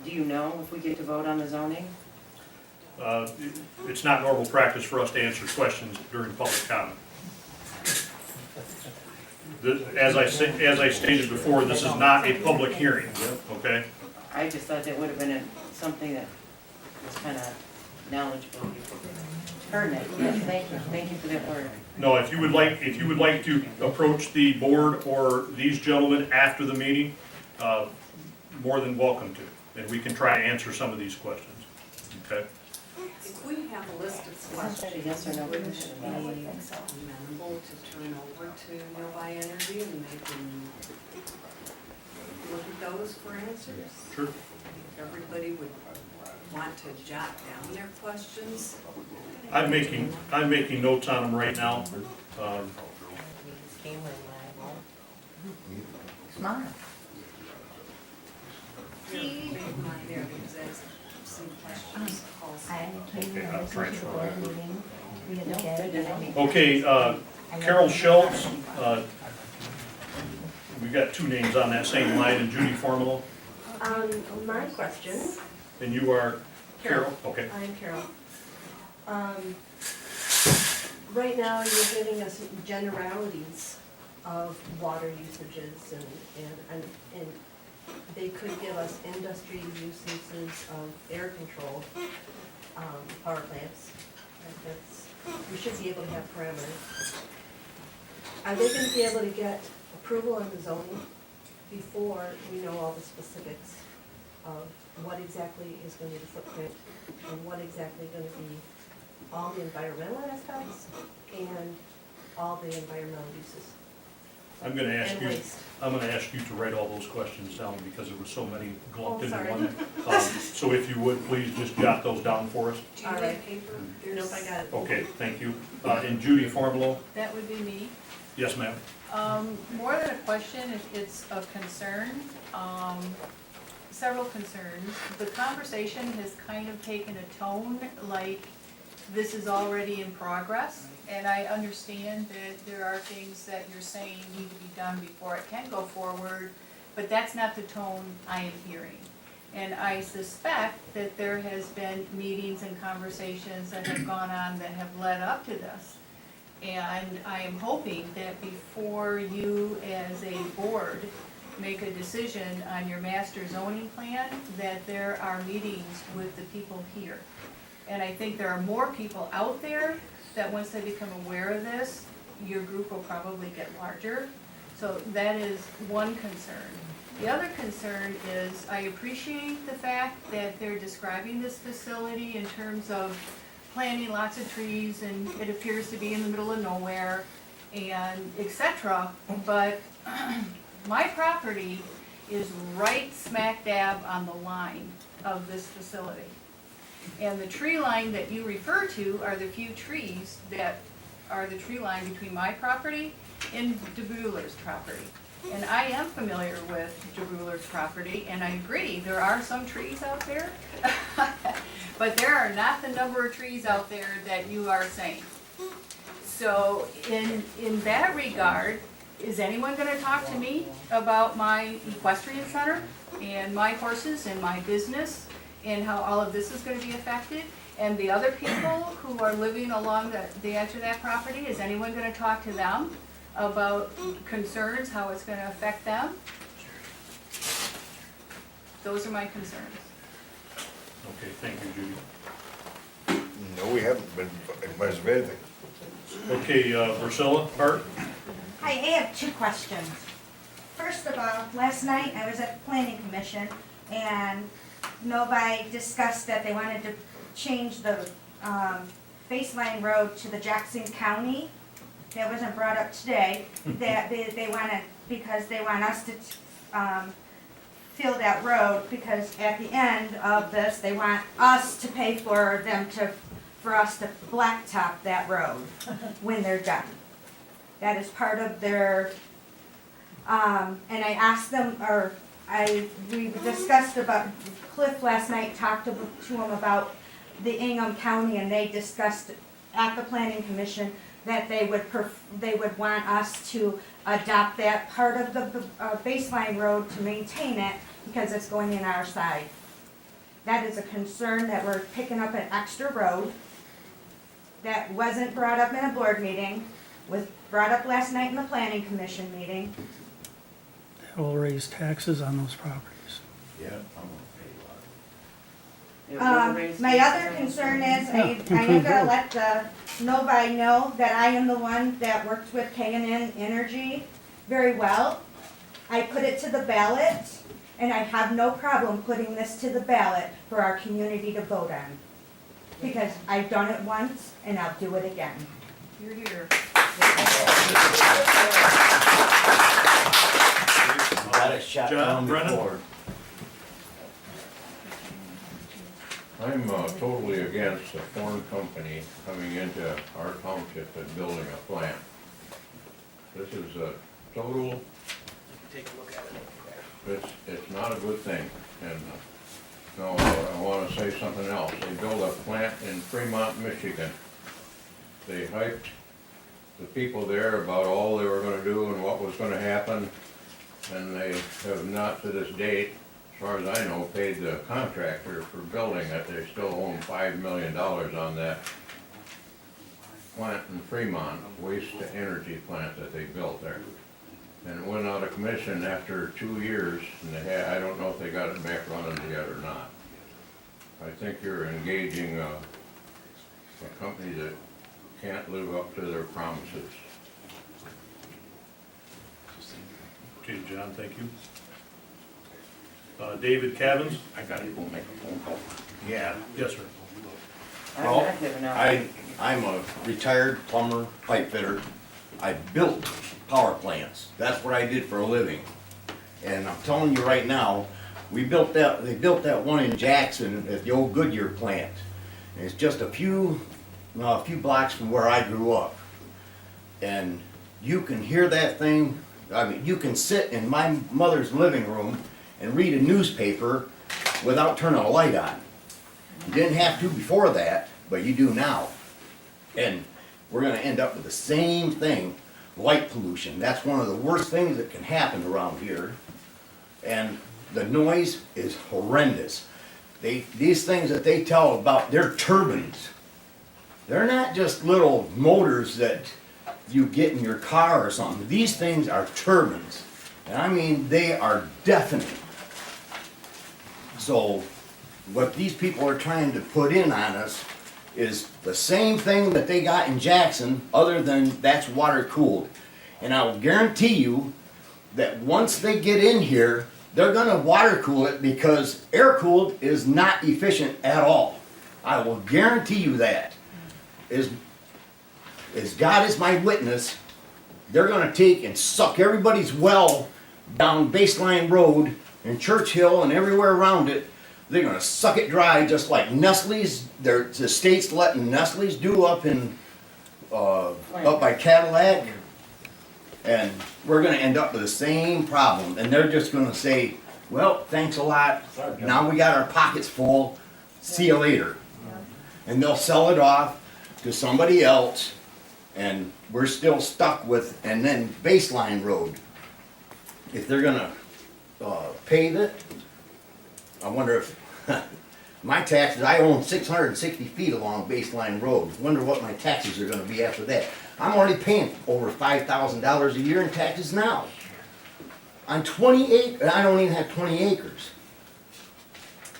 Do you know if we get to vote on the zoning? It's not normal practice for us to answer questions during public comment. As I stated before, this is not a public hearing, okay? I just thought that would have been something that was kinda knowledgeable. Pertinent, yes, thank you for that word. No, if you would like to approach the board or these gentlemen after the meeting, more than welcome to. And we can try to answer some of these questions, okay? If we have a list of questions, Yes or no? would it be amenable to turn over to Novi Energy and they can look at those for answers? Sure. If everybody would want to jot down their questions. I'm making notes on them right now. Smart. Make mine there because I have some questions also. I came Okay, to I'll listen try to to the show board that. meeting the other day. and I made- Okay, Carol Schultz, we got two names on that same line, and Judy Formelo, My question, and you are Carol? Okay. I'm Carol. Right now, you're giving us generalities of water usages and they could give us industry usages of air control, power plants. We should be able to have parameters. Are they gonna be able to get approval on the zoning before we know all the specifics of what exactly is gonna be the footprint and what exactly gonna be all the environmental aspects and all the environmental uses? I'm gonna ask And you, waste. I'm gonna ask you to write all those questions down because there were so many lumped Oh, into sorry. one. So if you would, please just jot those down for us. Do you All need right. paper? Nope, I got it. Okay, thank you. And Judy Formelo? That would be me. Yes, ma'am. More than a question, it's a concern, several concerns. The conversation has kind of taken a tone like this is already in progress. And I understand that there are things that you're saying need to be done before it can go forward, but that's not the tone I am hearing. And I suspect that there has been meetings and conversations that have gone on that have led up to this. And I am hoping that before you as a board make a decision on your master zoning plan, that there are meetings with the people here. And I think there are more people out there that once they become aware of this, your group will probably get larger. So that is one concern. The other concern is I appreciate the fact that they're describing this facility in terms of planting lots of trees and it appears to be in the middle of nowhere and et cetera. But my property is right smack dab on the line of this facility. And the tree line that you refer to are the few trees that are the tree line between my property and DeBuhler's property. And I am familiar with DeBuhler's property, and I agree, there are some trees out there. But there are not the number of trees out there that you are saying. So in that regard, is anyone gonna talk to me about my equestrian center and my horses and my business and how all of this is gonna be affected? And the other people who are living along the edge of that property, is anyone gonna talk to them about concerns, how it's gonna affect them? Those are my concerns. Okay, thank you, Judy. No, we haven't been advised of anything. Okay, Priscilla, Bart? Hi, I have two questions. First of all, last night I was at the planning commission and Novi discussed that they wanted to change the baseline road to the Jackson County. That wasn't brought up today, that they want to, because they want us to fill that road, because at the end of this, they want us to pay for them to, for us to blacktop that road when they're done. That is part of their, and I asked them, or we discussed about, Cliff last night talked to him about the Ingham County, and they discussed at the planning commission that they would want us to adopt that part of the baseline road to maintain it, because it's going in our side. That is a concern, that we're picking up an extra road that wasn't brought up in a board meeting, was brought up last night in the planning commission meeting. That will raise taxes on those properties. Yeah. My other concern is, I am gonna let the Novi know that I am the one that worked with K&N Energy very well. I put it to the ballot, and I have no problem putting this to the ballot for our community to vote on. because I've done it once and I'll do it again. You're here. Got it shot down before. I'm totally against a foreign company coming into our township and building a plant. This is a total, Take a look at it. it's not a good thing. And no, I wanna say something else. They built a plant in Fremont, Michigan. They hyped the people there about all they were gonna do and what was gonna happen. And they have not to this date, as far as I know, paid the contractor for building it. They still owe him $5 million on that plant in Fremont, waste-to-energy plant that they built there. And it went out of commission after 2 years, and they had, I don't know if they got it back running yet or not. I think you're engaging a company that can't live up to their promises. Okay, John, thank you. David Cavins? I gotta go make a phone call. Yeah. Yes, sir. I'm Well, not giving up. I'm a retired plumber, pipe fitter. I built power plants. That's what I did for a living. And I'm telling you right now, they built that one in Jackson at the old Goodyear plant. And it's just a few blocks from where I grew up. And you can hear that thing, I mean, you can sit in my mother's living room and read a newspaper without turning a light on. You didn't have to before that, but you do now. And we're gonna end up with the same thing, light pollution. That's one of the worst things that can happen around here. And the noise is horrendous. These things that they tell about, they're turbines. They're not just little motors that you get in your car or something. These things are turbines. And I mean, they are deafening. So what these people are trying to put in on us is the same thing that they got in Jackson, other than that's water cooled. And I will guarantee you that once they get in here, they're gonna water cool it, because air cooled is not efficient at all. I will guarantee you that. As God is my witness, they're gonna take and suck everybody's well down Baseline Road and Church Hill and everywhere around it. They're gonna suck it dry, just like Nestle's. The state's letting Nestle's do up by Cadillac. And we're gonna end up with the same problem, and they're just gonna say, well, thanks a lot, now we got our pockets full, see you later. And they'll sell it off to somebody else, and we're still stuck with, and then Baseline Road. If they're gonna pave it, I wonder if, my taxes, I own 660 feet along Baseline Road. Wonder what my taxes are gonna be after that. I'm already paying over $5,000 a year in taxes now. On 20 acres, I don't even have 20 acres.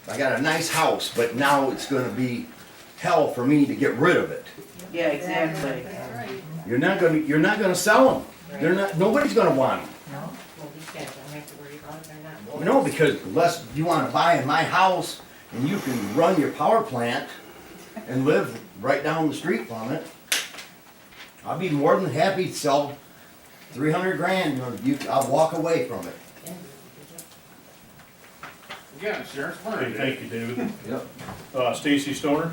I got a nice house, but now it's gonna be hell for me to get rid of it. Yeah, exactly. You're not gonna sell them. Nobody's gonna want them. No, well, these guys don't have to worry about it, they're not. No, because unless you wanna buy in my house and you can run your power plant and live right down the street from it, I'll be more than happy to sell 300 grand, I'll walk away from it. Yeah, Sheriff. Okay, thank you, David. Yep. Stacy Stoner?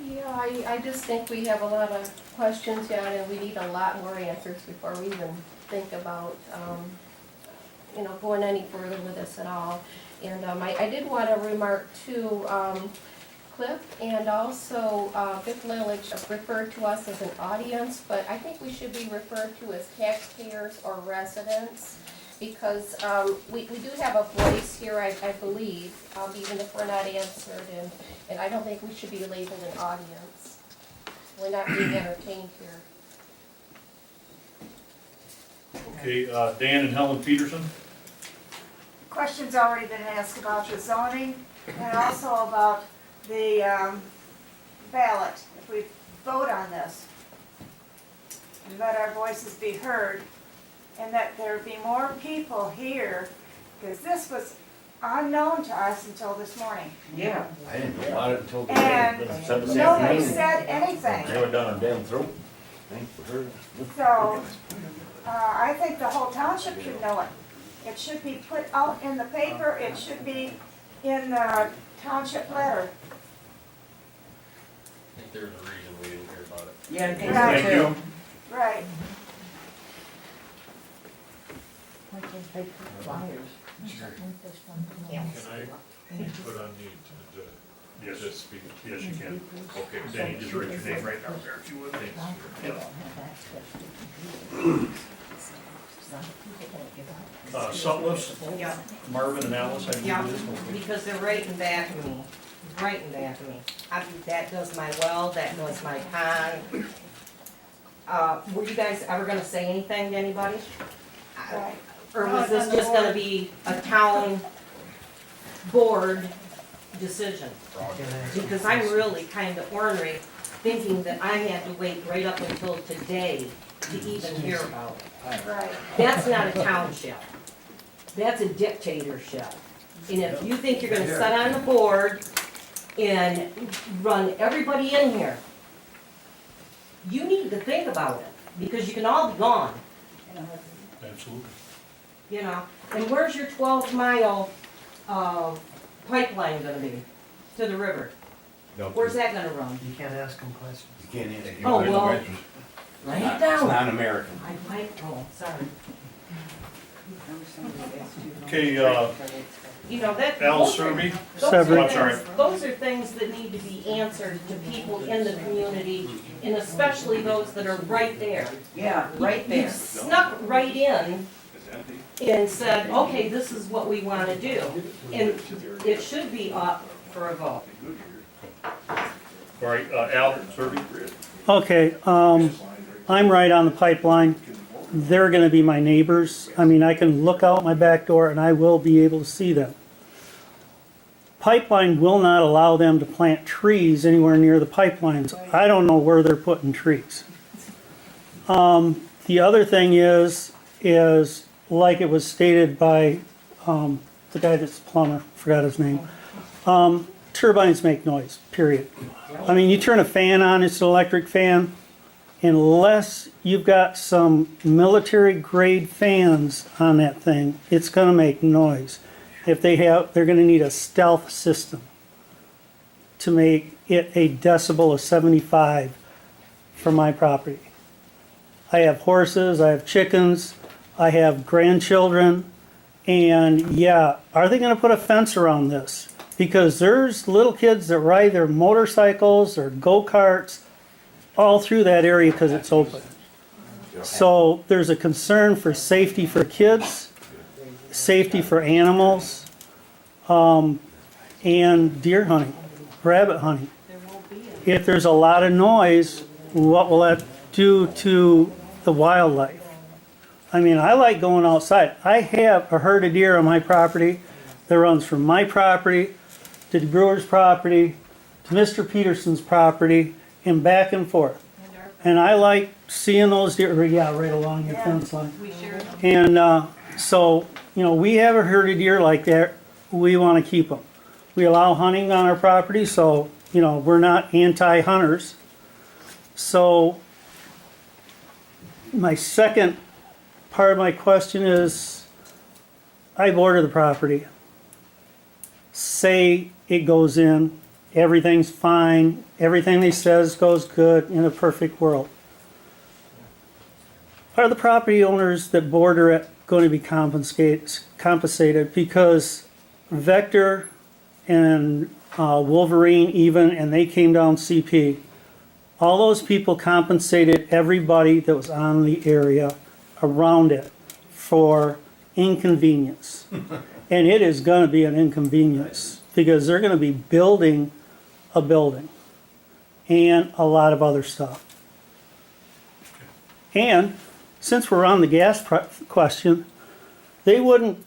Yeah, I just think we have a lot of questions yet, and we need a lot more answers before we even think about, going any further with this at all. And I did want to remark too, Cliff and also Vic Lillich referred to us as an audience, but I think we should be referred to as taxpayers or residents, because we do have a voice here, I believe, even if we're not answered, and I don't think we should be labeled an audience. We're not being entertained here. Okay, Dan and Helen Peterson? Question's already been asked about the zoning and also about the ballot. If we vote on this, and let our voices be heard, and that there be more people here, because this was unknown to us until this morning. Yeah. I didn't know about it until And today. nobody said anything. Never done a damn throat. Thanks for her. So, I think the whole township should know it. It should be put out in the paper, it should be in the township letter. I think there's a reason we didn't hear about it. Yeah, I think Right. so Thank you. too. Right. Can I put on the agenda Yes. to speak? Yes, you can. Okay, Danny, just write your name right down there if you would. thanks. Yep. Sutliffs, Yeah. Marvin and Alice, I Yeah, believe it is. because they're right in back of me, right in back of me. That does my well, that does my pond. Were you guys ever gonna say anything to anybody? Right. Or was this just gonna be a town board decision? Because I'm really kinda ornery, thinking that I had to wait right up until today to even hear about it. Right. That's not a township. That's a dictatorship. And if you think you're gonna sit on the board and run everybody in here, you need to think about it, because you can all be gone, Absolutely. you know? And where's your 12-mile pipeline gonna be to the river? Where's that gonna run? You can't ask them questions. You can't answer. Oh, well, write it It's down. non-American. I might, oh, sorry. Okay, You know, that. Al those are- Serby. those are I'm sorry. things- Those are things that need to be answered to people in the community, and especially those that are right there. Yeah, right You there. snuck right in and said, okay, this is what we wanna do. And it should be up for a vote. All right, Al Serby. Okay, I'm right on the pipeline. They're gonna be my neighbors. I mean, I can look out my back door and I will be able to see them. Pipeline will not allow them to plant trees anywhere near the pipelines. I don't know where they're putting trees. The other thing is like it was stated by, the guy that's a plumber, forgot his name. Turbines make noise, period. I mean, you turn a fan on, it's an electric fan. Unless you've got some military grade fans on that thing, it's gonna make noise. If they're gonna need a stealth system to make it a decibel of 75 for my property. I have horses, I have chickens, I have grandchildren, and yeah, are they gonna put a fence around this? Because there's little kids that ride their motorcycles or go-karts all through that area because it's open. So there's a concern for safety for kids, safety for animals, and deer hunting, rabbit hunting. If there's a lot of noise, what will that do to the wildlife? I mean, I like going outside. I have a herd of deer on my property that runs from my property to the brewer's property to Mr. Peterson's property and back and forth. And I like seeing those deer, yeah, right along your fence line. We share them. And so, you know, we have a herd of deer like that. We want to keep them. We allow hunting on our property, so, you know, we're not anti-hunters. So, my second part of my question is, I border the property. Say it goes in, everything's fine, everything they says goes good in a perfect world. Are the property owners that border it going to be compensated? Because Vector and Wolverine even, and they came down CP, all those people compensated everybody that was on the area around it for inconvenience. And it is going to be an inconvenience because they're going to be building a building and a lot of other stuff. And since we're on the gas question, they wouldn't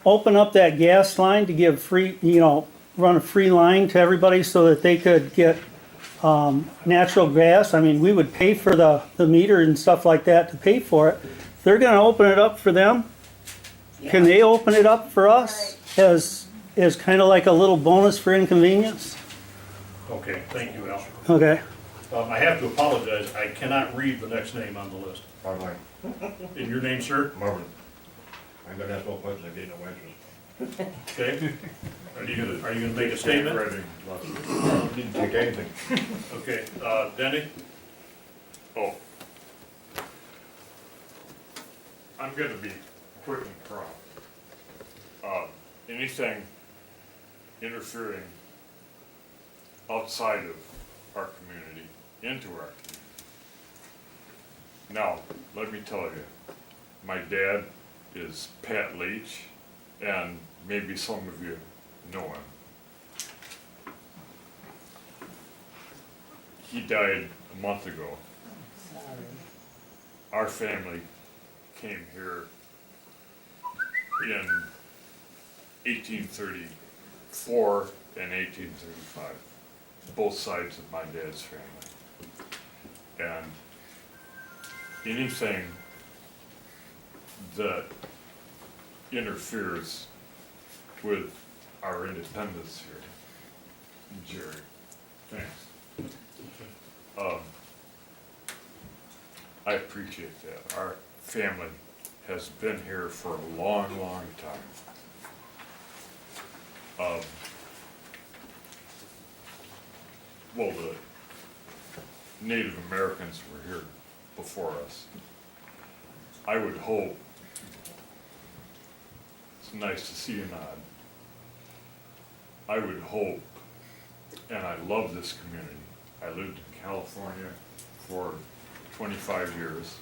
open up that gas line to give free, you know, run a free line to everybody so that they could get natural gas. I mean, we would pay for the meter and stuff like that to pay for it. If they're going to open it up for them, can they open it up for us as is kind of like a little bonus for inconvenience. Okay, thank you, Al. Okay. I have to apologize, I cannot read the next name on the list. Carmine, In your name, sir? Marvin. I'm gonna ask no questions, I get no answers. Okay. Are you gonna make a statement? Didn't take anything. Okay, Denny? Oh. I'm gonna be quick and prompt. Anything interfering outside of our community, into our community. Now, let me tell you, my dad is Pat Leach, and maybe some of you know him. He died a month ago. Our family came here in 1834 and 1835, both sides of my dad's family. And anything that interferes with our independence here, Jerry, thanks. I appreciate that. Our family has been here for a long, long time. Well, the Native Americans were here before us. I would hope, it's nice to see you nod. I would hope, and I love this community. I lived in California for 25 years,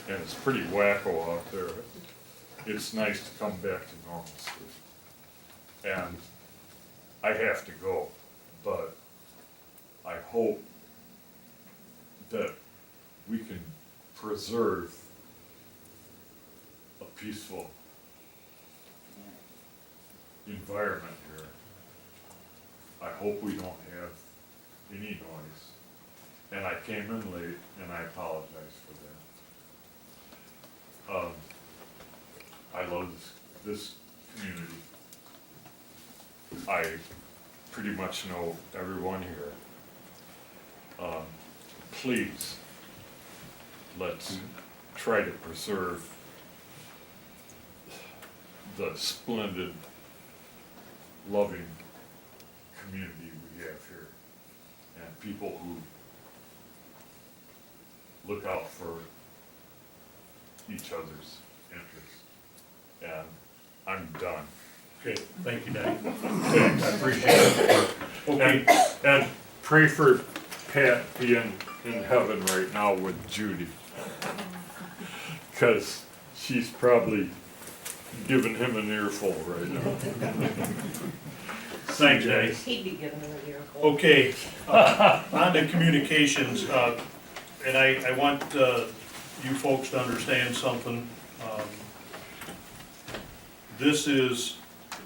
and it's pretty wacko out there. It's nice to come back to normalcy. And I have to go, but I hope that we can preserve a peaceful environment here. I hope we don't have any noise. And I came in late, and I apologize for that. I love this community. I pretty much know everyone here. Please, let's try to preserve the splendid, loving community we have here, and people who look out for each other's interests. And I'm done. Okay, thank you, Danny. Thanks, I appreciate it. Okay, And pray for Pat being in heaven right now with Judy. Cause she's probably giving him an earful right now. thanks, Danny. He'd be giving him a miracle. Okay, on to communications, and I want you folks to understand something. This is,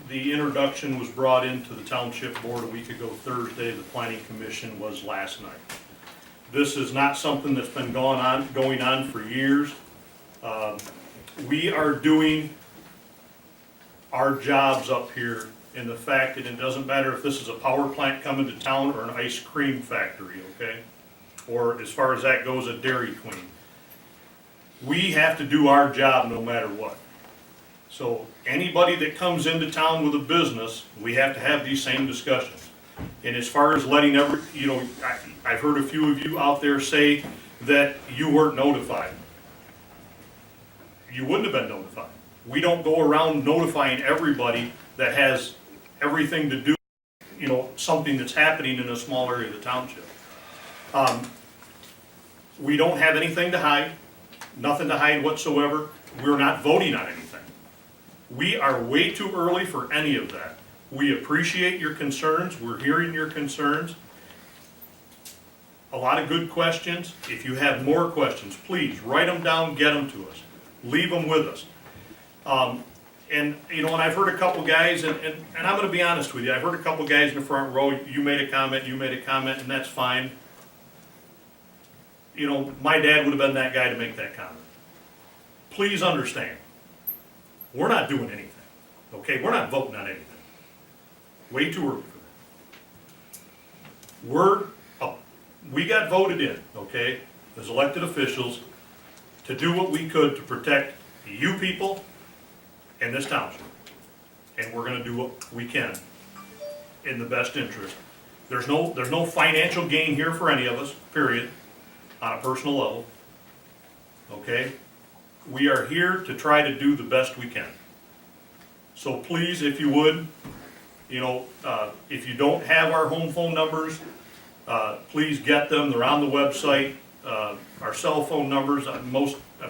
the introduction was brought into the township board a week ago Thursday. The planning commission was last night. This is not something that's been going on for years. We are doing our jobs up here in the fact that it doesn't matter if this is a power plant coming to town or an ice cream factory, okay? Or as far as that goes, a Dairy Queen. We have to do our job no matter what. So anybody that comes into town with a business, we have to have these same discussions. And as far as letting I've heard a few of you out there say that you weren't notified. You wouldn't have been notified. We don't go around notifying everybody that has everything to do, something that's happening in a small area of the township. We don't have anything to hide, nothing to hide whatsoever. We're not voting on anything. We are way too early for any of that. We appreciate your concerns, we're hearing your concerns. A lot of good questions. If you have more questions, please write them down, get them to us. Leave them with us. And I've heard a couple guys, and I'm gonna be honest with you, I've heard a couple guys in the front row, you made a comment, and that's fine. My dad would have been that guy to make that comment. Please understand, we're not doing anything, okay? We're not voting on anything. way too early for that. We got voted in, okay, as elected officials, to do what we could to protect you people and this township. And we're gonna do what we can in the best interest. There's no financial gain here for any of us, period, on a personal level. Okay? We are here to try to do the best we can. So please, if you would, if you don't have our home phone numbers, please get them. They're on the website. Our cell phone numbers,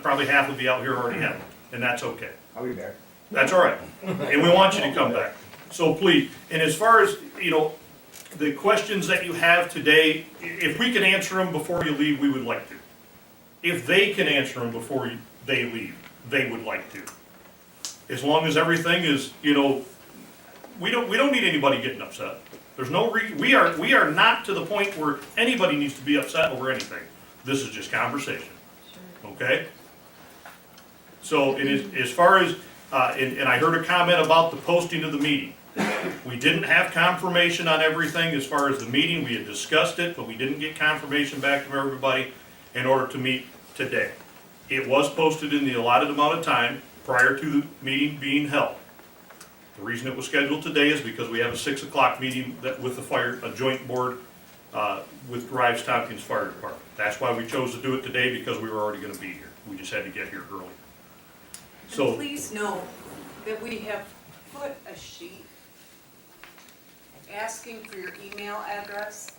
probably half of you out here already have them, and that's okay. I'll be back. That's all right. And we want you to come back. So please, and as far as, the questions that you have today, if we can answer them before you leave, we would like to. If they can answer them before they leave, they would like to. As long as everything is, we don't need anybody getting upset. There's no we are not to the point where anybody needs to be upset over anything. This is just conversation. Okay? So it is, as far as, and I heard a comment about the posting of the meeting. We didn't have confirmation on everything as far as the meeting. We had discussed it, but we didn't get confirmation back from everybody in order to meet today. It was posted in the allotted amount of time prior to the meeting being held. The reason it was scheduled today is because we have a 6 o'clock meeting with a joint board with Rives Township Fire Department. That's why we chose to do it today, because we were already gonna be here. We just had to get here early. So please note that we have put a sheet asking for your email address